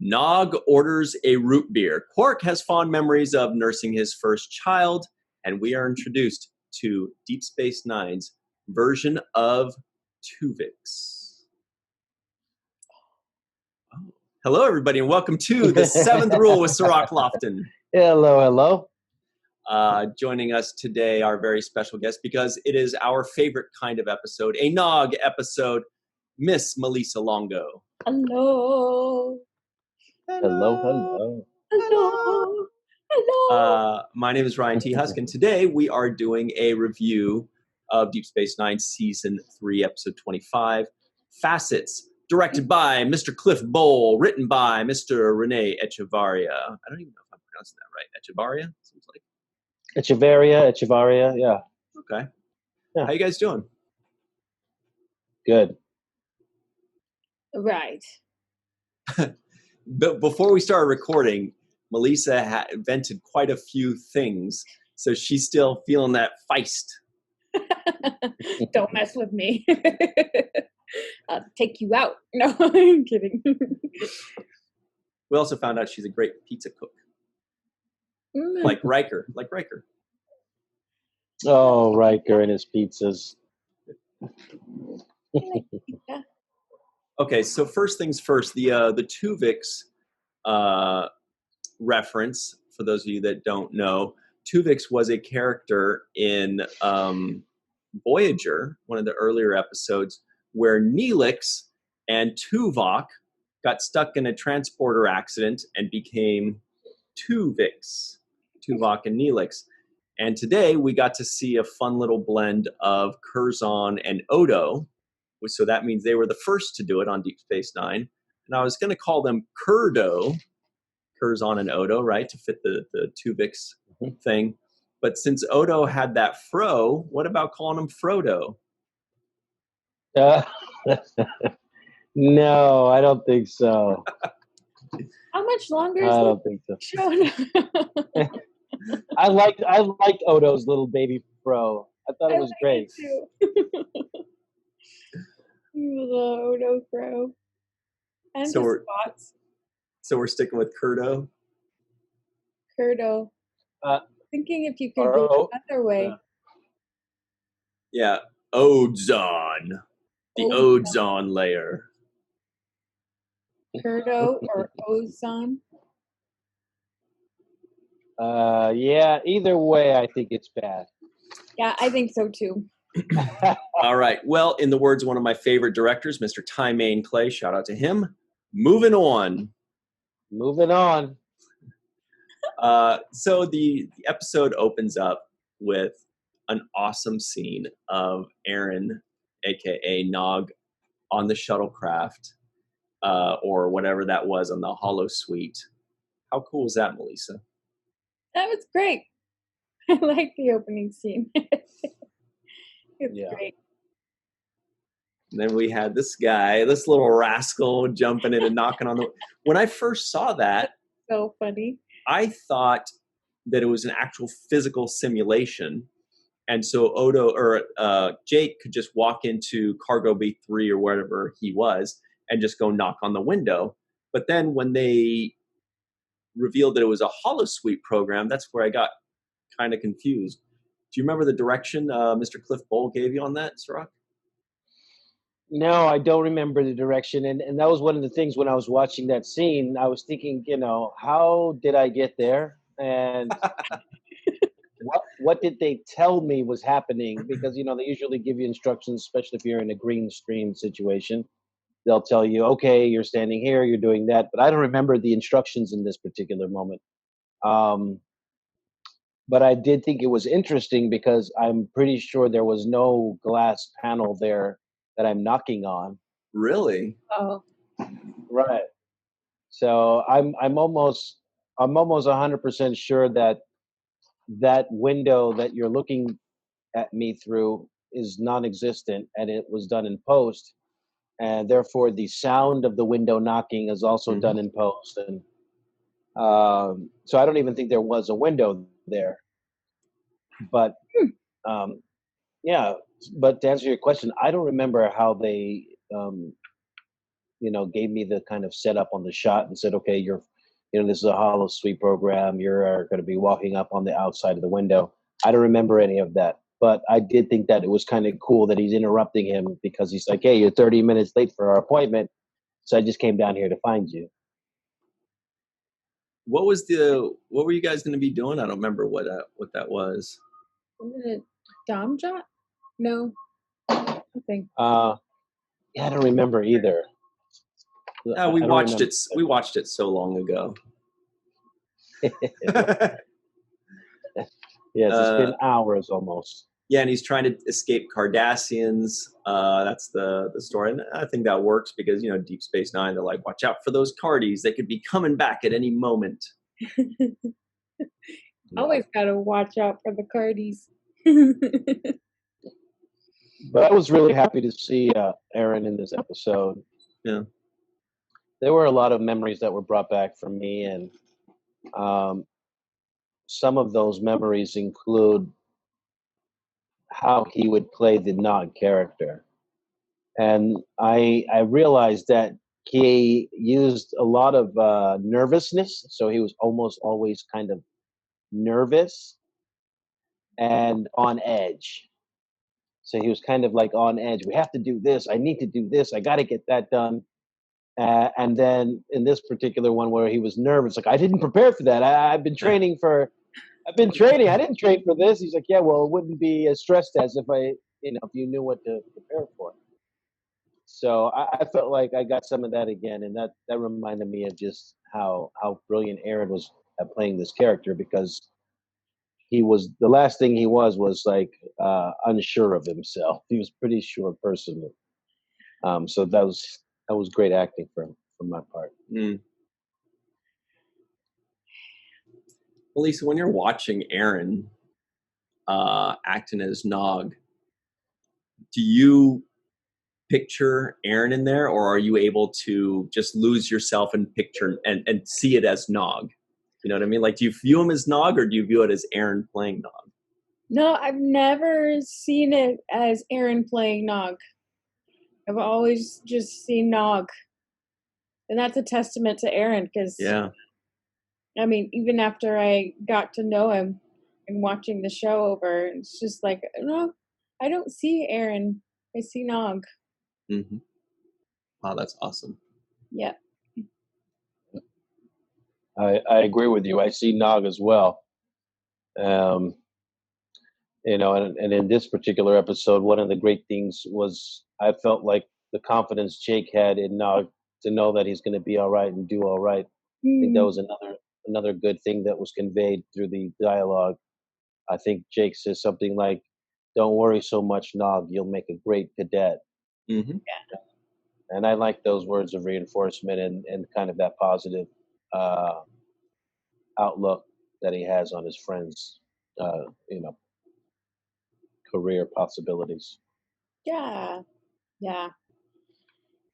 Nog orders a root beer. Quark has fond memories of nursing his first child, and we are introduced to Deep Space Nine's version of Tuvix. Oh. Hello, everybody, and welcome to the Seventh Rule with Cirroc Lofton. Hello, hello. Joining us today, our very special guest, because it is our favorite kind of episode, a Nog episode, Miss Malissa Longo. Hello. Hello, hello. Hello. Hello. My name is Ryan T. Husk, and today we are doing a review of Deep Space Nine Season 3, Episode 25, Facets, directed by Mr. Cliff Bowl, written by Mr. Rene Echevarria. I don't even know if I'm pronouncing that right. Echevarria, seems like. Echevarria, yeah. Okay. Yeah. How you guys doing? Good. Right. But before we started recording, Malissa vented quite a few things, so she's still feeling that feist. Don't mess with me. I'll take you out. No, I'm kidding. We also found out she's a great pizza cook. Like Riker. Oh, Riker and his pizzas. Okay, so first things first, the Tuvix reference, for those of you that don't know, Tuvix was a character in Voyager, one of the earlier episodes, where Neelix and Tuvok got stuck in a transporter accident and became Tuvix, Tuvok and Neelix. And today we got to see a fun little blend of Curzon and Odo. So that means they were the first to do it on Deep Space Nine. And I was going to call them Curzon and Odo, right, to fit the Tuvix thing. But since Odo had that fro, what about calling him Frodo? No, I don't think so. How much longer is I don't think so. show? I liked Odo's little baby fro. I thought it was great. The Odo fro. And So the spots. So we're sticking with Curdo? Curdo. Thinking if you could or go another way. Yeah, Odzon. The Odzon layer. Curdo or Ozon. Yeah, either way, I think it's bad. Yeah, I think so too. All right. Well, in the words of one of my favorite directors, Mr. Ty-Main Clay, shout out to him. Moving on. So the episode opens up with an awesome scene of Aron, a.k.a. Nog, on the shuttlecraft, or whatever that was on the holo suite. How cool was that, Malissa? That was great. I like the opening scene. It's great. And then we had this guy, this little rascal, jumping in and knocking on the... When I first saw that... So funny. I thought that it was an actual physical simulation. And so Odo or Jake could just walk into Cargo Bay 3 or wherever he was and just go knock on the window. But then when they revealed that it was a holosuite program, that's where I got kind of confused. Do you remember the direction Mr. Cliff Bowl gave you on that, Cirroc? No, I don't remember the direction. And that was one of the things when I was watching that scene, I was thinking, how did I get there? And what did they tell me was happening? Because, they usually give you instructions, especially if you're in a green screen situation. They'll tell you, okay, you're standing here, you're doing that. But I don't remember the instructions in this particular moment. But I did think it was interesting because I'm pretty sure there was no glass panel there that I'm knocking on. Really? Oh. Right. So I'm almost 100% sure that window that you're looking at me through is non-existent, and it was done in post, and therefore the sound of the window knocking is also done in post, and so I don't even think there was a window there. But yeah. But to answer your question, I don't remember how they gave me the kind of setup on the shot and said, okay, this is a hollow sweep program. You're going to be walking up on the outside of the window. I don't remember any of that, but I did think that it was kind of cool that he's interrupting him because he's like, hey, you're 30 minutes late for our appointment. So I just came down here to find you. What were you guys going to be doing? I don't remember what that was. Was it a Dom job? No, I think. I don't remember either. No, we watched it. We watched it so long ago. Yes, it's been hours almost. Yeah, and he's trying to escape Cardassians. That's the story, and I think that works because Deep Space Nine. They're like, watch out for those Cardis. They could be coming back at any moment. Always gotta watch out for the Cardis. But I was really happy to see Aron in this episode. Yeah, there were a lot of memories that were brought back for me, and some of those memories include how he would play the Nog character. And I realized that he used a lot of nervousness, so he was almost always kind of nervous and on edge. So he was kind of like on edge. We have to do this. I need to do this. I got to get that done. And then in this particular one where he was nervous, like, I didn't prepare for that. I've been training. I didn't train for this. He's like, yeah, well, it wouldn't be as stressed as if if you knew what to prepare for. So I felt like I got some of that again. And that reminded me of just how brilliant Aron was at playing this character, because the last thing he was like unsure of himself. He was a pretty sure person. So that was great acting from my part. Mm. Malissa, when you're watching Aron acting as Nog, do you picture Aron in there, or are you able to just lose yourself and picture and see it as Nog? You know what I mean? Like, do you view him as Nog, or do you view it as Aron playing Nog? No, I've never seen it as Aron playing Nog. I've always just seen Nog. And that's a testament to Aron, because, yeah. I mean, even after I got to know him and watching the show over, it's just like, no, I don't see Aron. I see Nog. Mm-hmm. Wow, that's awesome. Yeah. I agree with you. I see Nog as well. And in this particular episode, one of the great things was I felt like the confidence Jake had in Nog to know that he's going to be all right and do all right. I think that was another good thing that was conveyed through the dialogue. I think Jake says something like, "Don't worry so much, Nog. You'll make a great cadet." Mm-hmm. Yeah. And I like those words of reinforcement and kind of that positive outlook that he has on his friends, career possibilities. Yeah. Yeah.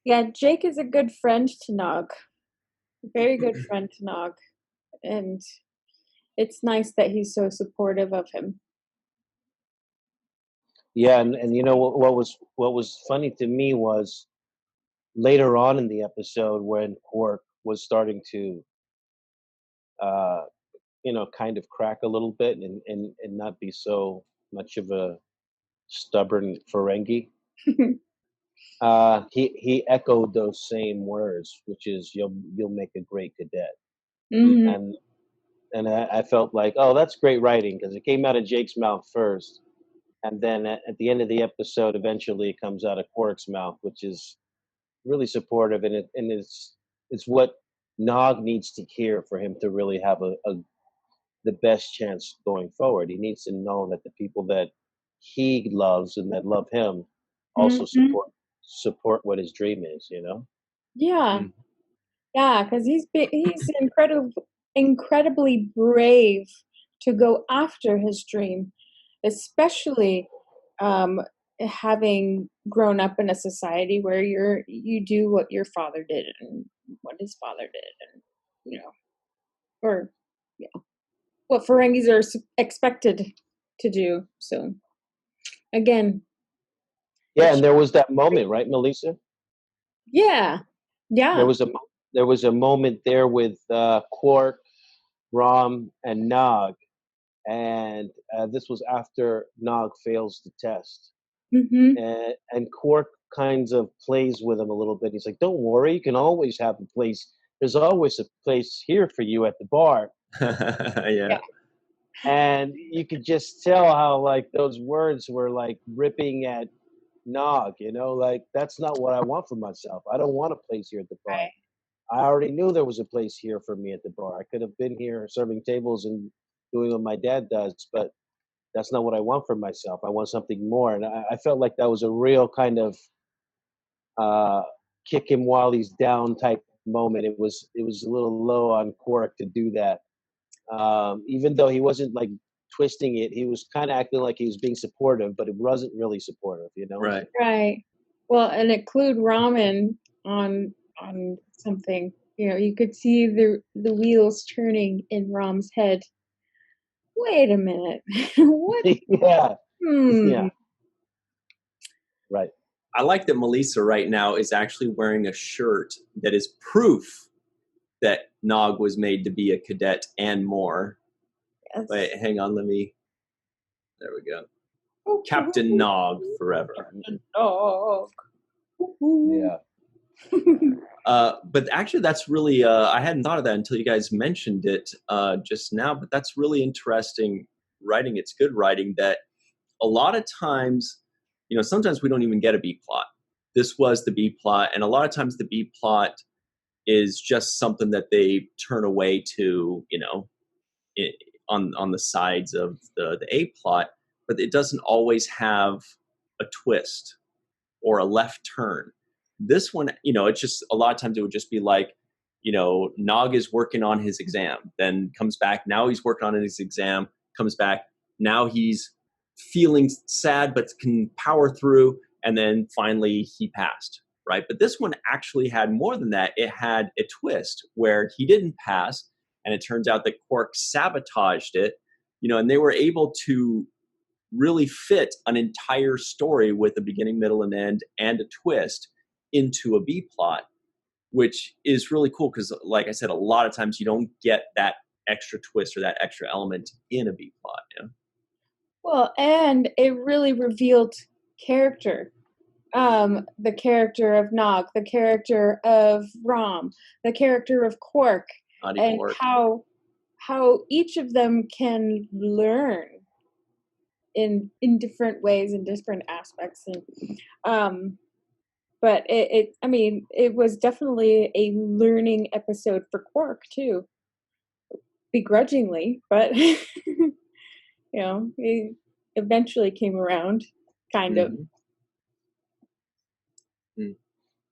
Yeah, Jake is a good friend to Nog. Very good friend to Nog. And it's nice that he's so supportive of him. Yeah, and what was funny to me was later on in the episode when Quark was starting to kind of crack a little bit and not be so much of a stubborn Ferengi. He echoed those same words, which is you'll make a great cadet. Mm-hmm. And I felt like, oh, that's great writing, because it came out of Jake's mouth first, and then at the end of the episode, eventually it comes out of Quark's mouth, which is really supportive, and it's what Nog needs to hear for him to really have the best chance going forward. He needs to know that the people that he loves and that love him also support what his dream is. Yeah. Yeah, because he's incredibly brave to go after his dream, especially having grown up in a society where you do what your father did and what his father did, and or what Ferengis are expected to do. So again, yeah, and there was that moment, right, Malissa? Yeah, Yeah. There was a moment there with Quark, Rom, and Nog, and this was after Nog fails the test, Mm-hmm. and Quark kinds of plays with him a little bit. He's like, "Don't worry, you can always have a place. There's always a place here for you at the bar." Yeah. And you could just tell how like those words were like ripping at Nog, like that's not what I want for myself. I don't want a place here at the bar. Right. I already knew there was a place here for me at the bar. I could have been here serving tables and doing what my dad does, but that's not what I want for myself. I want something more. And I felt like that was a real kind of uh, kick him while he's down type moment. It was a little low on Quark to do that. Even though he wasn't like twisting it, he was kind of acting like he was being supportive, but it wasn't really supportive, Right. Right. Well, and include ramen on something. You could see the wheels turning in Rom's head. Wait a minute. What? Yeah. Hmm. Yeah. Right. I like that Malissa right now is actually wearing a shirt that is proof that Nog was made to be a cadet and more. Yes. Wait, hang on, there we go. Oh, Captain Nog forever. Nog. Yeah. But actually, that's really, I hadn't thought of that until you guys mentioned it just now, but that's really interesting writing. It's good writing that a lot of times, sometimes we don't even get a B plot. This was the B plot, and a lot of times the B plot is just something that they turn away to, on the sides of the A plot, but it doesn't always have a twist or a left turn. This one, it's just a lot of times it would just be like, Nog is working on his exam, then comes back. Now he's working on his exam, comes back. Now he's feeling sad, but can power through. And then finally he passed, right? But this one actually had more than that. It had a twist where he didn't pass. And it turns out that Quark sabotaged it, and they were able to really fit an entire story with a beginning, middle, and end and a twist into a B plot, which is really cool because, like I said, a lot of times you don't get that extra twist or that extra element in a B plot. Well, and it really revealed character. The character of Nog, the character of Rom, the character of Quark, and Quark. how each of them can learn in different ways, in different aspects, and but it was definitely a learning episode for Quark too, begrudgingly, but he eventually came around, kind of.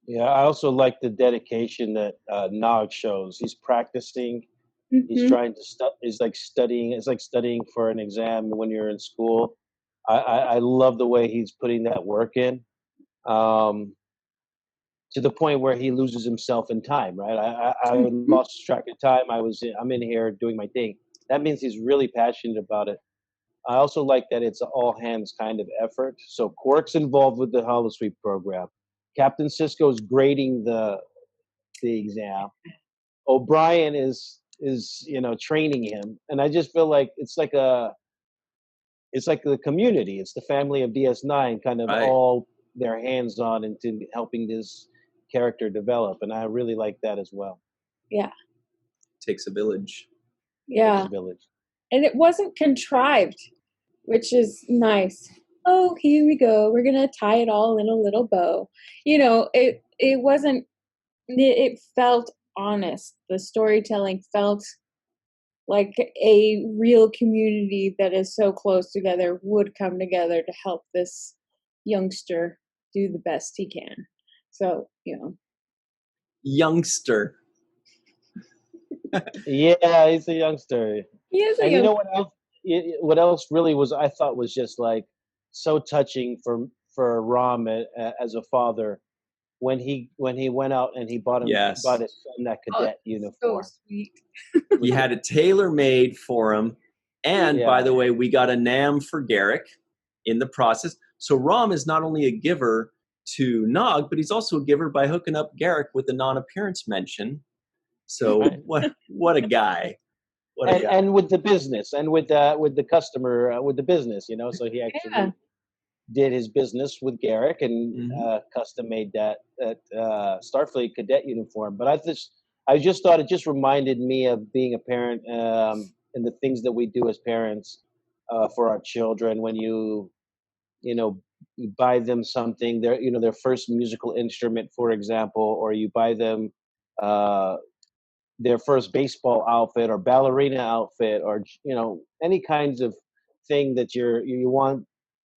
Yeah, I also like the dedication that Nog shows. He's practicing. Mm-hmm. He's trying to He's like studying. It's like studying for an exam when you're in school. I love the way he's putting that work in, to the point where he loses himself in time. Right, I lost track of time. I'm in here doing my thing. That means he's really passionate about it. I also like that it's an all hands kind of effort. So Quark's involved with the holosuite program. Captain Sisko's grading the exam. O'Brien is training him, and I just feel like it's like the community. It's the family of DS9 kind of all their hands on into helping this character develop, and I really like that as well. Yeah, takes a village. Yeah, takes a village, and it wasn't contrived, which is nice. Oh, here we go. We're gonna tie it all in a little bow. It wasn't. It felt honest. The storytelling felt like a real community that is so close together would come together to help this youngster do the best he can. So, Youngster. Yeah, he's a youngster. He is a and youngster. You know what else? What else really I thought was just like so touching for Rom as a father when he went out and he bought his son that cadet uniform. So sweet. He had it tailor-made for him. And by the way, we got a NAM for Garrick in the process. So Rom is not only a giver, to Nog, but he's also a giver by hooking up Garrick with a non-appearance mention. So what a guy. And with the business and with the customer, with the business, so he actually did his business with Garrick and custom made that Starfleet cadet uniform. But I just thought it just reminded me of being a parent and the things that we do as parents for our children. When you buy them something, their first musical instrument, for example, or you buy them their first baseball outfit or ballerina outfit, or any kinds of thing that you want.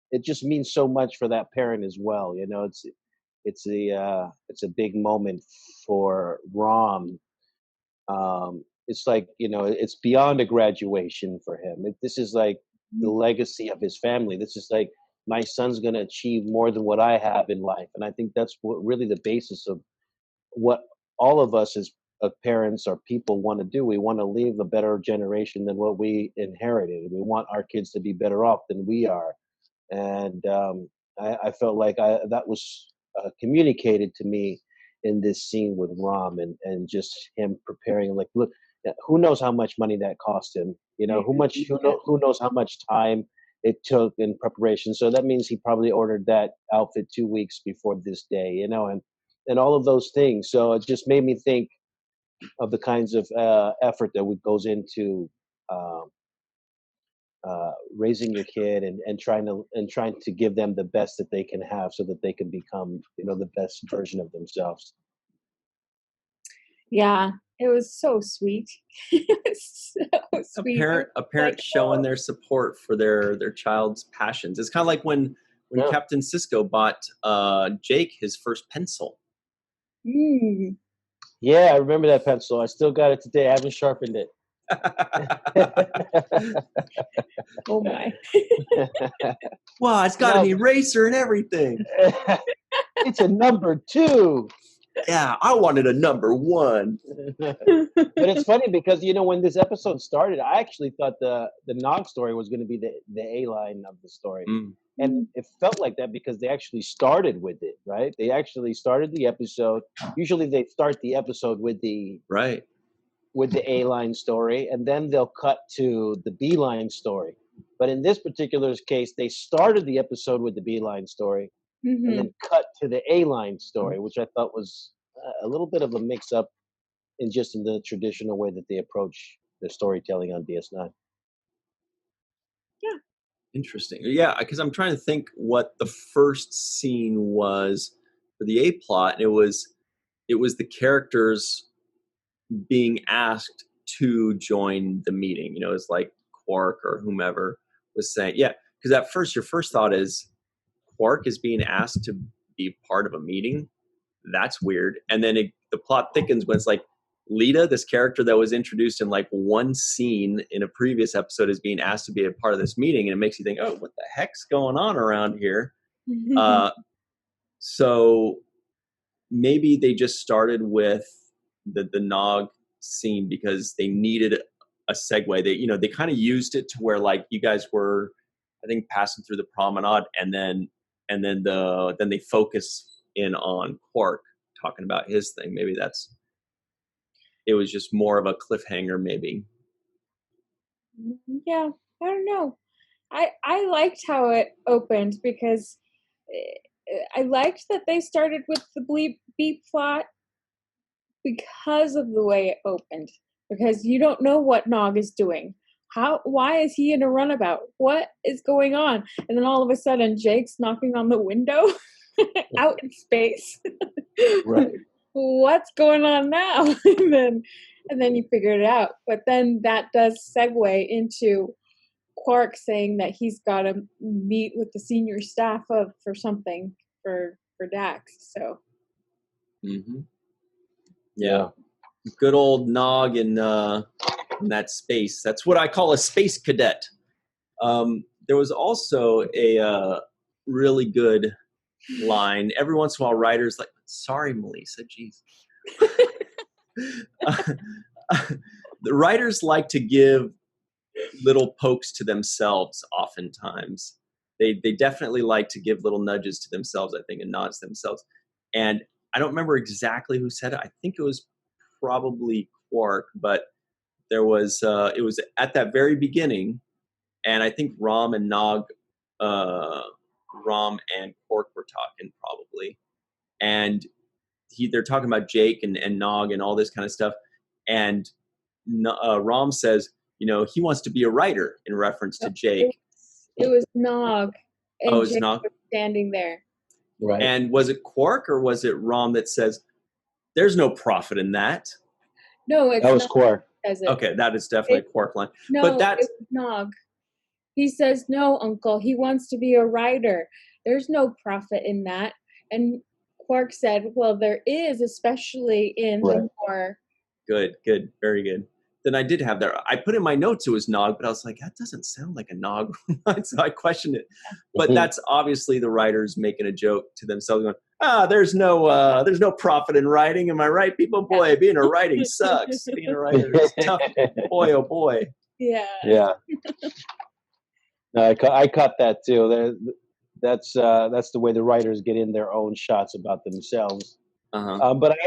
It just means so much for that parent as well. It's a big moment for Rom. It's like, it's beyond a graduation for him. This is like the legacy of his family. This is like, my son's going to achieve more than what I have in life. And I think that's what really the basis of what all of us as parents or people want to do. We want to leave a better generation than what we inherited. We want our kids to be better off than we are. And I felt like that was communicated to me in this scene with Rom, and just him preparing. Like, look, who knows how much money that cost him? Who knows how much time it took in preparation. So that means he probably ordered that outfit 2 weeks before this day, and all of those things. So it just made me think of the kinds of effort that goes into raising your kid and trying to give them the best that they can have, so that they can become the best version of themselves. Yeah, it was so sweet. So sweet. A parent showing their support for their child's passions. It's kind of like when Captain Sisko bought Jake his first pencil. Yeah, I remember that pencil. I still got it today. I haven't sharpened it. Oh my. Wow, it's got an eraser and everything. It's a number 2. Yeah, I wanted a number 1. But it's funny because when this episode started, I actually thought the Nog story was going to be the A line of the story. And it felt like that because they actually started with it, right? They actually started the episode. Usually they start the episode with the A line story, and then they'll cut to the B line story. But in this particular case, they started the episode with the B line story, and then cut to the A line story, which I thought was a little bit of a mix up in the traditional way that they approach the storytelling on DS9. Yeah. Interesting. Yeah, because I'm trying to think what the first scene was for the A plot, and it was the characters being asked to join the meeting. It's like Quark or whomever was saying, yeah, because at first your first thought is Quark is being asked to be part of a meeting. That's weird. And then the plot thickens when it's like Lita, this character that was introduced in like one scene in a previous episode, is being asked to be a part of this meeting, and it makes you think, oh, what the heck's going on around here? So maybe they just started with the Nog scene because they needed a segue. They kind of used it to where like you guys were, I think, passing through the promenade, and then they focus in on Quark talking about his thing. Maybe it was just more of a cliffhanger, maybe. Yeah, I don't know. I liked how it opened because I liked that they started with the B plot because of the way it opened. Because you don't know what Nog is doing. Why is he in a runabout? What is going on? And then all of a sudden, Jake's knocking on the window out in space. Right. What's going on now? and then you figure it out. But then that does segue into Quark saying that he's got to meet with the senior staff for something for Dax. So. Yeah. Good old Nog in that space. That's what I call a space cadet. There was also a really good line. Every once in a while, writers like, sorry, Malissa, geez. The writers like to give little pokes to themselves oftentimes. They definitely like to give little nudges to themselves, I think, and nods to themselves. And I don't remember exactly who said it. I think it was probably Quark, but there was it was at that very beginning, and I think Rom and Quark were talking probably, and they're talking about Jake and Nog and all this kind of stuff, and Rom says, he wants to be a writer in reference to Jake. It was Nog, and Oh, it's Jake Nog? was standing there. Right. And was it Quark or was it Rom that says, "There's no profit in that"? No, it's That was Nog Quark. that says it. Okay, that is definitely a Quark line. No, But that's it was Nog. He says, "No, Uncle. He wants to be a writer. There's no profit in that." And Quark said, "Well, there is, especially in the more." good, very good. Then I did have that. I put in my notes it was Nog, but I was like, that doesn't sound like a Nog line, so I questioned it. But that's obviously the writers making a joke to themselves, going, there's no profit in writing. Am I right, people? Boy, being a writing sucks. Being a writer is tough. Boy, oh boy. Yeah. Yeah. No, I caught that too. That's the way the writers get in their own shots about themselves. Uh-huh. But I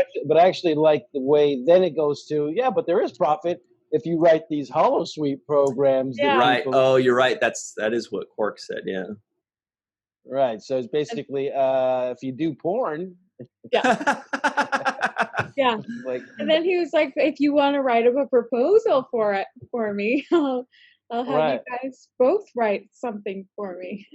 actually like the way then it goes to, but there is profit if you write these holosuite programs. Yeah. Right. Oh, you're right. That is what Quark said. Yeah. Right. So it's basically if you do porn. Yeah. Yeah. Like, and then he was like, "If you want to write up a proposal for me, I'll have you guys both write something for me."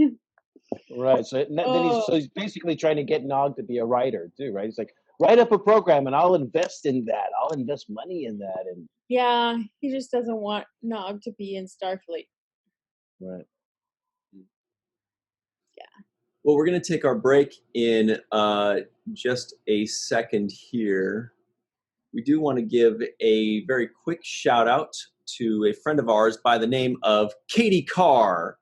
Right. So then he's basically trying to get Nog to be a writer too, right? He's like, write up a program and I'll invest in that. I'll invest money in that. And yeah, he just doesn't want Nog to be in Starfleet. Right. Yeah. Well, we're going to take our break in just a second here. We do want to give a very quick shout out to a friend of ours by the name of Katie Carr.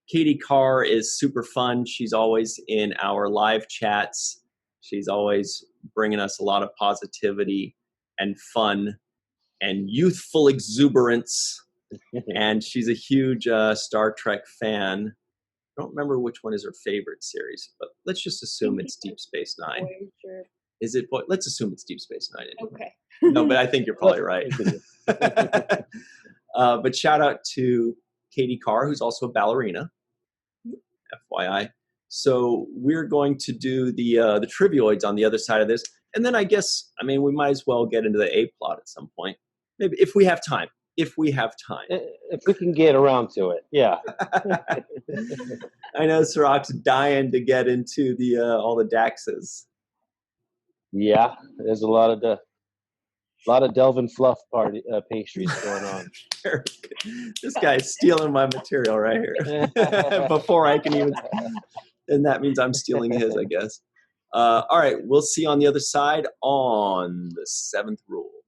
Katie Carr is super fun. She's always in our live chats. She's always bringing us a lot of positivity and fun and youthful exuberance. And she's a huge Star Trek fan. I don't remember which one is her favorite series, but let's just assume it's Deep Space Nine. Voyager. Is it? Let's assume it's Deep Space Nine. Anyway. Okay. No, but I think you're probably right. But shout out to Katie Carr, who's also a ballerina, FYI. So we're going to do the trivioids on the other side of this, and then we might as well get into the A plot at some point, maybe if we have time. If we can get around to it, yeah. I know Cirroc's dying to get into the all the Daxes. Yeah, there's a lot of Delvin Fluff pastries going on. This guy's stealing my material right here before I can even. And that means I'm stealing his, I guess. All right, we'll see you on the other side on the 7th rule.